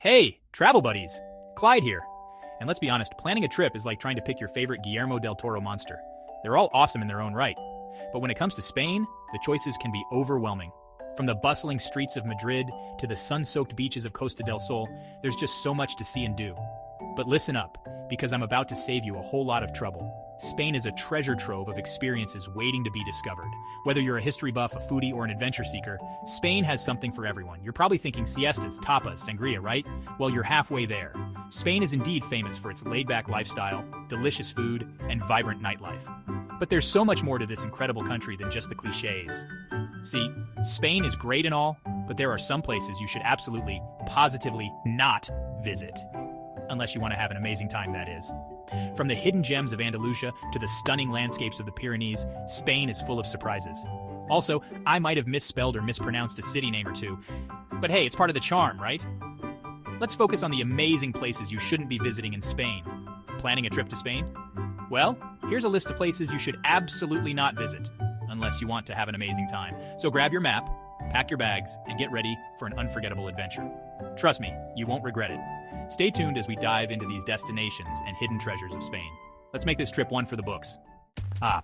Hey, travel buddies! Clyde here. And let's be honest, planning a trip is like trying to pick your favorite Guillermo del Toro monster. They're all awesome in their own right. But when it comes to Spain, the choices can be overwhelming. From the bustling streets of Madrid to the sun-soaked beaches of Costa del Sol, there's just so much to see and do. But listen up, because I'm about to save you a whole lot of trouble. Spain is a treasure trove of experiences waiting to be discovered. Whether you're a history buff, a foodie, or an adventure seeker, Spain has something for everyone. You're probably thinking siestas, tapas, sangria, right? Well, you're halfway there. Spain is indeed famous for its laid-back lifestyle, delicious food, and vibrant nightlife. But there's so much more to this incredible country than just the cliches. See, Spain is great and all, but there are some places you should absolutely, positively not visit. Unless you want to have an amazing time, that is. From the hidden gems of Andalusia to the stunning landscapes of the Pyrenees, Spain is full of surprises. Also, I might have misspelled or mispronounced a city name or two, but hey, it's part of the charm, right? Let's focus on the amazing places you shouldn't be visiting in Spain. Planning a trip to Spain? Well, here's a list of places you should absolutely not visit, unless you want to have an amazing time. So grab your map, pack your bags, and get ready for an unforgettable adventure. Trust me, you won't regret it. Stay tuned as we dive into these destinations and hidden treasures of Spain. Let's make this trip one for the books.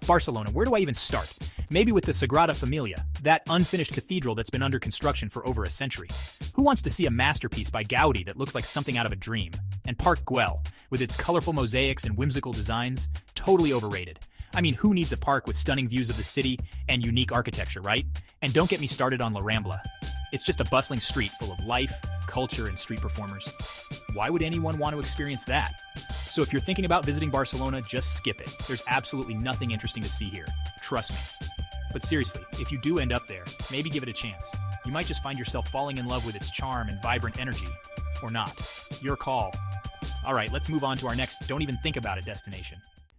Barcelona, where do I even start? Maybe with the Sagrada Familia, that unfinished cathedral that's been under construction for over a century. Who wants to see a masterpiece by Gaudi that looks like something out of a dream? And Park Güell, with its colorful mosaics and whimsical designs, totally overrated. I mean, who needs a park with stunning views of the city and unique architecture, right? And don't get me started on La Rambla. It's just a bustling street full of life, culture, and street performers. Why would anyone want to experience that? So if you're thinking about visiting Barcelona, just skip it. There's absolutely nothing interesting to see here. Trust me. But seriously, if you do end up there, maybe give it a chance. You might just find yourself falling in love with its charm and vibrant energy. Or not. Your call. Alright, let's move on to our next don't even think about it destination.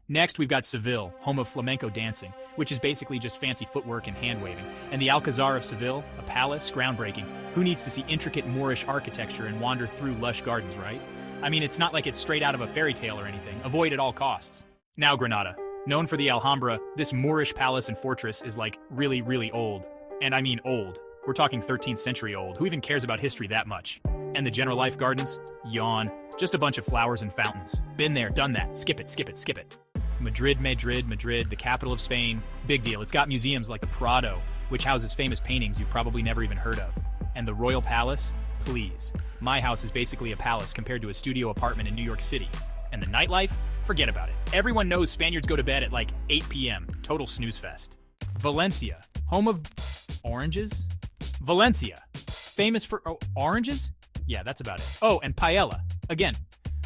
Next, we've got Seville, home of flamenco dancing, which is basically just fancy footwork and hand-waving. And the Alcazar of Seville, a palace, groundbreaking. Who needs to see intricate Moorish architecture and wander through lush gardens, right? I mean, it's not like it's straight out of a fairy tale or anything. Avoid at all costs. Now Granada. Known for the Alhambra, this Moorish palace and fortress is like really, really old. And I mean old. We're talking 13th century old. Who even cares about history that much? And the General Life Gardens? Yawn. Just a bunch of flowers and fountains. Been there, done that. Skip it, skip it, skip it. Meh-drid, the capital of Spain. Big deal. It's got museums like the Prado, which houses famous paintings you've probably never even heard of. And the Royal Palace? Please. My house is basically a palace compared to a studio apartment in New York City. And the nightlife? Forget about it. Everyone knows Spaniards go to bed at like 8 p.m. Total snooze fest. Valencia, home of oranges? Valencia, famous for oranges? Yeah, that's about it. Oh, and paella. Again,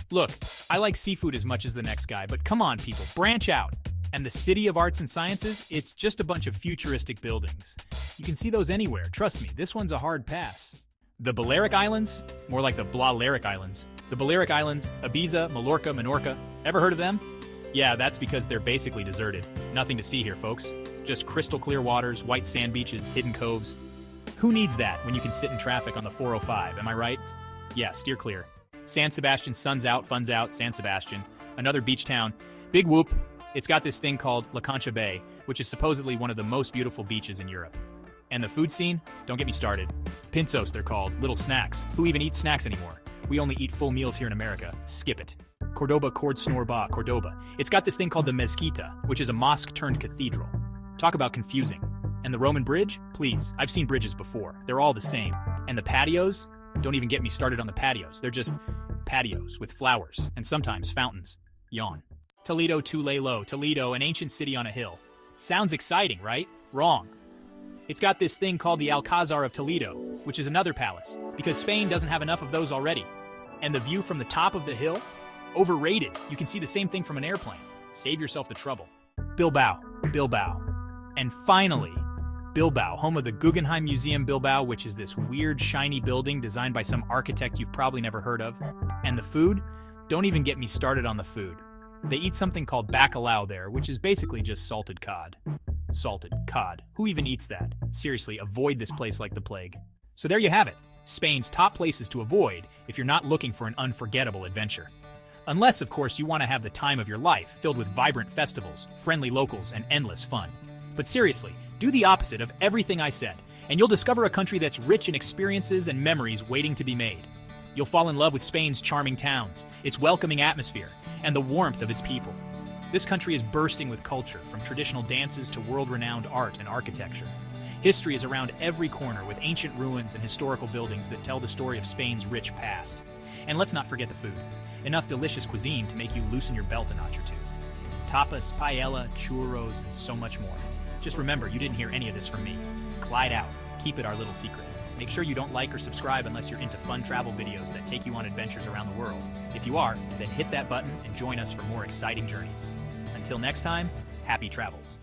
look, I like seafood as much as the next guy, but come on, people, branch out. And the City of Arts and Sciences, it's just a bunch of futuristic buildings. You can see those anywhere. Trust me, this one's a hard pass. The Balearic Islands? More like the Blah-learic Islands. The Balearic Islands, Ibiza, Mallorca, Menorca. Ever heard of them? Yeah, that's because they're basically deserted. Nothing to see here, folks. Just crystal clear waters, white sand beaches, hidden coves. Who needs that when you can sit in traffic on the 405, am I right? Yeah, steer clear. San Sebastian, sun's out, fun's out, San Sebastian. Another beach town. Big whoop. It's got this thing called La Concha Bay, which is supposedly one of the most beautiful beaches in Europe. And the food scene? Don't get me started. Pinzos, they're called. Little snacks. Who even eats snacks anymore? We only eat full meals here in America. Skip it. Cordoba, Cord-snore-ba, Cordoba. It's got this thing called the Mezquita, which is a mosque-turned-cathedral. Talk about confusing. And the Roman bridge? Please, I've seen bridges before. They're all the same. And the patios? Don't even get me started on the patios. They're just patios with flowers and sometimes fountains. Yawn. Toledo, Tulelo, Toledo, an ancient city on a hill. Sounds exciting, right? Wrong. It's got this thing called the Alcazar of Toledo, which is another palace, because Spain doesn't have enough of those already. And the view from the top of the hill? Overrated. You can see the same thing from an airplane. Save yourself the trouble. Bilbao. And finally, Bilbao, home of the Guggenheim Museum Bilbao, which is this weird, shiny building designed by some architect you've probably never heard of. And the food? Don't even get me started on the food. They eat something called bacalao there, which is basically just salted cod. Salted cod. Who even eats that? Seriously, avoid this place like the plague. So there you have it. Spain's top places to avoid if you're not looking for an unforgettable adventure. Unless, of course, you want to have the time of your life, filled with vibrant festivals, friendly locals, and endless fun. But seriously, do the opposite of everything I said, and you'll discover a country that's rich in experiences and memories waiting to be made. You'll fall in love with Spain's charming towns, its welcoming atmosphere, and the warmth of its people. This country is bursting with culture, from traditional dances to world-renowned art and architecture. History is around every corner, with ancient ruins and historical buildings that tell the story of Spain's rich past. And let's not forget the food. Enough delicious cuisine to make you loosen your belt a notch or two. Tapas, paella, churros, and so much more. Just remember, you didn't hear any of this from me. Clyde out. Keep it our little secret. Make sure you don't like or subscribe unless you're into fun travel videos that take you on adventures around the world. If you are, then hit that button and join us for more exciting journeys. Until next time, happy travels.